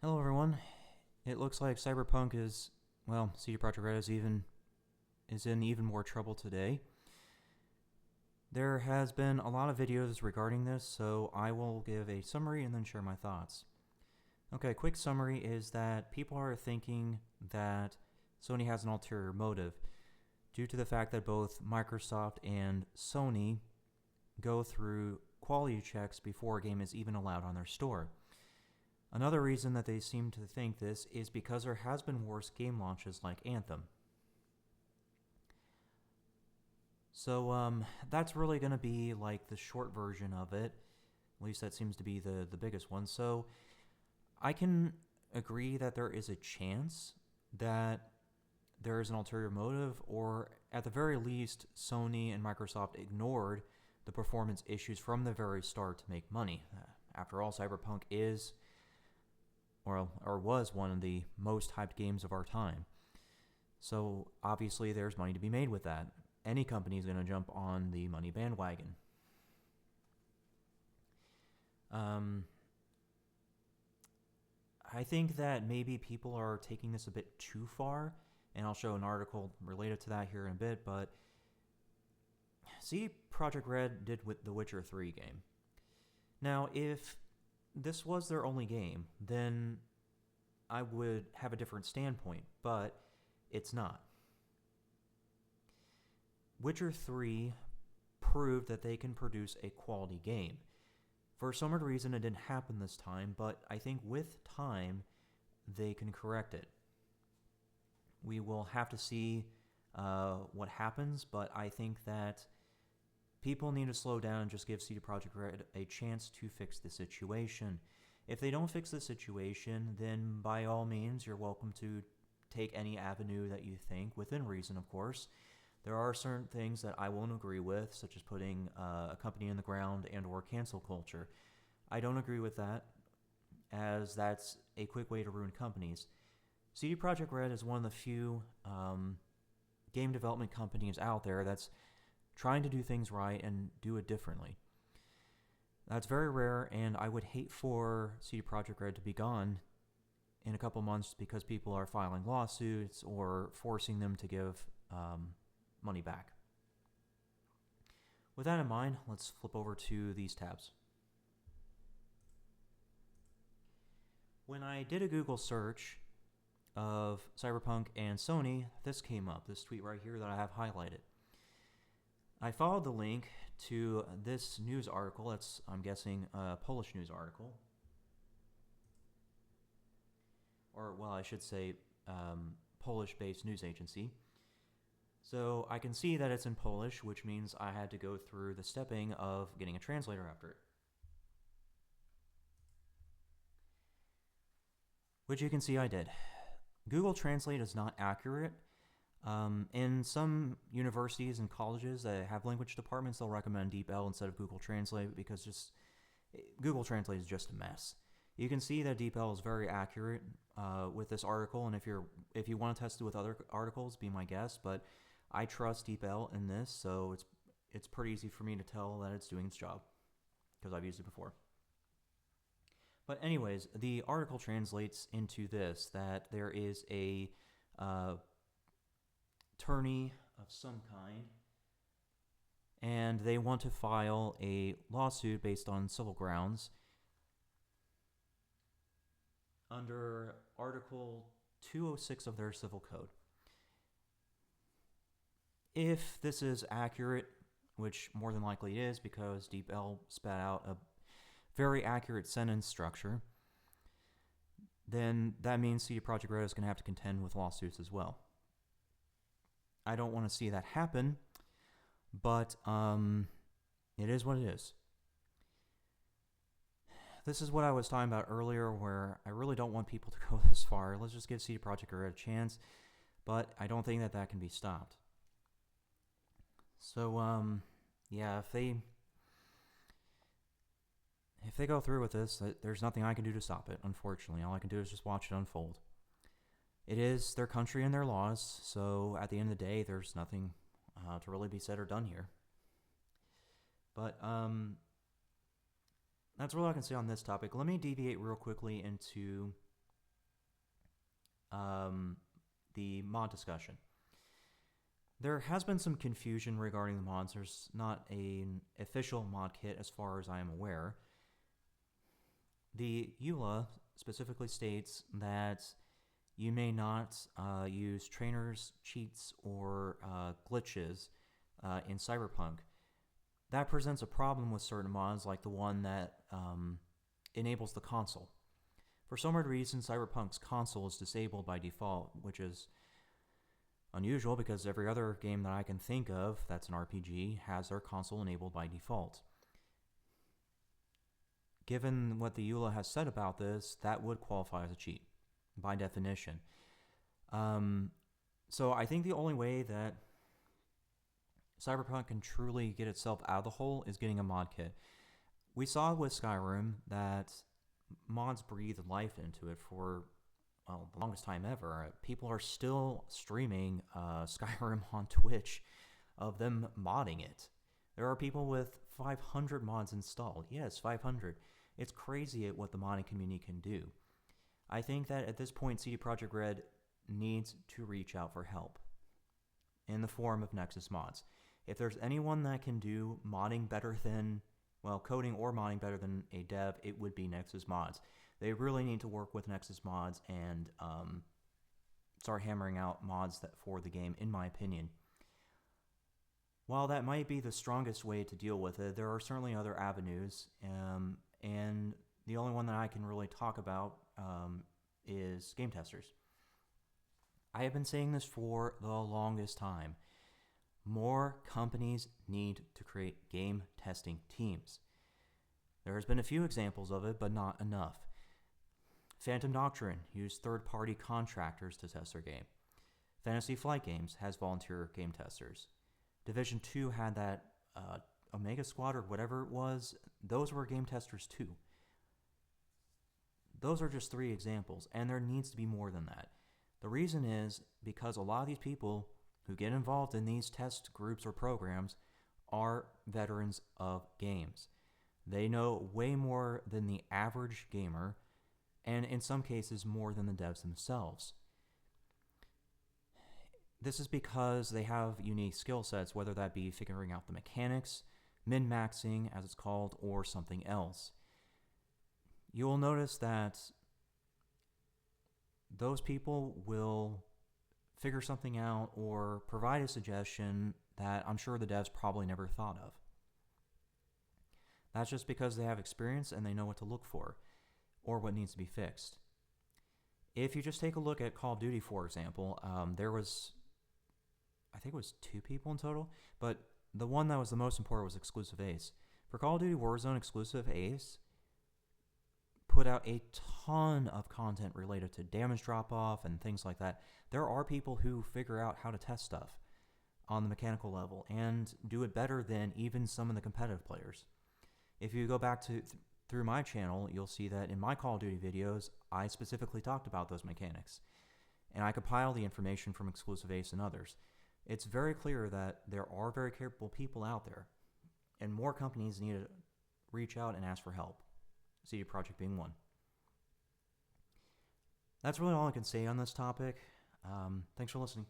Hello, everyone. It looks like Cyberpunk is, well, CD Projekt Red is in even more trouble today. There has been a lot of videos regarding this, so I will give a summary and then share my thoughts. Okay, quick summary is that people are thinking that Sony has an ulterior motive due to the fact that both Microsoft and Sony go through quality checks before a game is even allowed on their store. Another reason that they seem to think this is because there has been worse game launches like Anthem. So that's really going to be like the short version of it. At least that seems to be the biggest one. So I can agree that there is a chance that there is an ulterior motive, or at the very least, Sony and Microsoft ignored the performance issues from the very start to make money. After all, Cyberpunk is or was one of the most hyped games of our time. So obviously there's money to be made with that. Any company is going to jump on the money bandwagon. I think that maybe people are taking this a bit too far, and I'll show an article related to that here in a bit, but CD Projekt Red did with the Witcher 3 game. Now, if this was their only game, then I would have a different standpoint, but it's not. Witcher 3 proved that they can produce a quality game. For some odd reason, it didn't happen this time, but I think with time, they can correct it. We will have to see what happens, but I think that people need to slow down and just give CD Projekt Red a chance to fix the situation. If they don't fix the situation, then by all means, you're welcome to take any avenue that you think, within reason, of course. There are certain things that I won't agree with, such as putting a company in the ground and or cancel culture. I don't agree with that, as that's a quick way to ruin companies. CD Projekt Red is one of the few game development companies out there that's trying to do things right and do it differently. That's very rare, and I would hate for CD Projekt Red to be gone in a couple months because people are filing lawsuits or forcing them to give money back. With that in mind, let's flip over to these tabs. When I did a Google search of Cyberpunk and Sony, this came up, this tweet right here that I have highlighted. I followed the link to this news article. That's, I'm guessing, a Polish news article. Or, well, I should say Polish-based news agency. So I can see that it's in Polish, which means I had to go through the stepping of getting a translator after it. Which you can see I did. Google Translate is not accurate. In some universities and colleges that have language departments, they'll recommend DeepL instead of Google Translate because Google Translate is just a mess. You can see that DeepL is very accurate with this article, and if you want to test it with other articles, be my guest. But I trust DeepL in this, so it's pretty easy for me to tell that it's doing its job because I've used it before. But anyways, the article translates into this, that there is a attorney of some kind, and they want to file a lawsuit based on civil grounds under Article 206 of their civil code. If this is accurate, which more than likely it is because DeepL spat out a very accurate sentence structure, then that means CD Projekt Red is going to have to contend with lawsuits as well. I don't want to see that happen, but it is what it is. This is what I was talking about earlier, where I really don't want people to go this far. Let's just give CD Projekt Red a chance, but I don't think that can be stopped. So, yeah, if they go through with this, there's nothing I can do to stop it, unfortunately. All I can do is just watch it unfold. It is their country and their laws, so at the end of the day, there's nothing to really be said or done here. But that's all I can say on this topic. Let me deviate real quickly into the mod discussion. There has been some confusion regarding the mods. There's not an official mod kit as far as I am aware. The EULA specifically states that you may not use trainers, cheats, or glitches in Cyberpunk. That presents a problem with certain mods, like the one that enables the console. For some weird reason, Cyberpunk's console is disabled by default, which is unusual because every other game that I can think of that's an RPG has their console enabled by default. Given what the EULA has said about this, that would qualify as a cheat, by definition. So I think the only way that Cyberpunk can truly get itself out of the hole is getting a mod kit. We saw with Skyrim that mods breathe life into it for the longest time ever. People are still streaming Skyrim on Twitch of them modding it. There are people with 500 mods installed. Yes, 500. It's crazy at what the modding community can do. I think that at this point, CD Projekt Red needs to reach out for help in the form of Nexus mods. If there's anyone that can do modding better than, coding or modding better than a dev, it would be Nexus mods. They really need to work with Nexus mods and start hammering out mods for the game, in my opinion. While that might be the strongest way to deal with it, there are certainly other avenues, and the only one that I can really talk about is game testers. I have been saying this for the longest time. More companies need to create game testing teams. There has been a few examples of it, but not enough. Phantom Doctrine used third-party contractors to test their game. Fantasy Flight Games has volunteer game testers. Division 2 had that Omega Squad or whatever it was. Those were game testers too. Those are just 3 examples, and there needs to be more than that. The reason is because a lot of these people who get involved in these test groups or programs are veterans of games. They know way more than the average gamer, and in some cases more than the devs themselves. This is because they have unique skill sets, whether that be figuring out the mechanics, min-maxing as it's called, or something else. You will notice that those people will figure something out or provide a suggestion that I'm sure the devs probably never thought of. That's just because they have experience and they know what to look for or what needs to be fixed. If you just take a look at Call of Duty, for example, there was, I think it was 2 people in total, but the one that was the most important was Exclusive Ace. For Call of Duty Warzone, Exclusive Ace put out a ton of content related to damage drop-off and things like that. There are people who figure out how to test stuff on the mechanical level and do it better than even some of the competitive players. If you go back to through my channel, you'll see that in my Call of Duty videos, I specifically talked about those mechanics. And I compile the information from Exclusive Ace and others. It's very clear that there are very capable people out there, and more companies need to reach out and ask for help. CD Projekt being one. That's really all I can say on this topic. Thanks for listening.